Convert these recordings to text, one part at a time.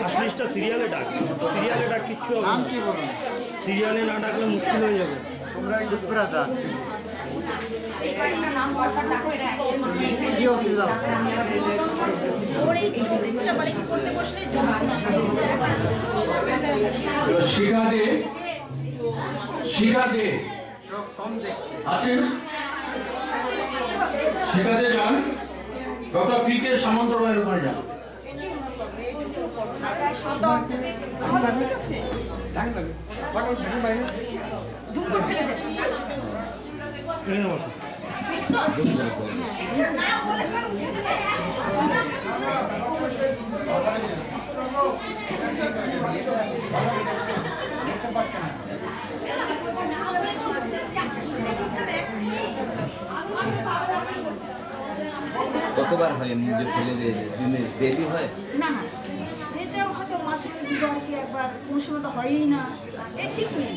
আসলিশটা সিরিয়ালে ডাক, সিরিয়ালে ডাক কিচ্ছু হবে না। কি বলুন, সিরিয়ালে না ডাকলে মুশকিল হয়ে যাবে। তোমরা কি অসুবিধা হচ্ছে? শিখাতে শিখাতে সব কম দেখছে। আছেন, শিখাতে যান, ডক্টর পি কে সামন্ত রায়ের ওখানে যান। এখানে বসো। কতবার হয় নিজে ফেলে দিয়ে দিনে ডেলি হয়? না না, সেটাও হয়তো মাসে দুবার কি একবার, কোনো সময় তো হয়ই না, এ ঠিক নেই।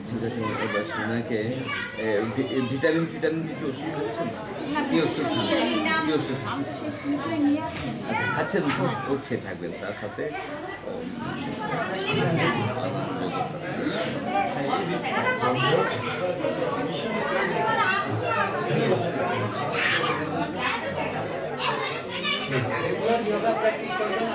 ঠিক আছে, এবার সোনাকে ভিটামিন ফিটামিন কিছু ওষুধ খাচ্ছেন? কি ওষুধ খান? কি ওষুধ আমি তো সেই সিম্পলে নিয়ে আসি। আচ্ছা খাচ্ছেন, ওর খেয়ে থাকবেন, তার সাথে রেগুলার যোগা প্র্যাকটিস করবেন।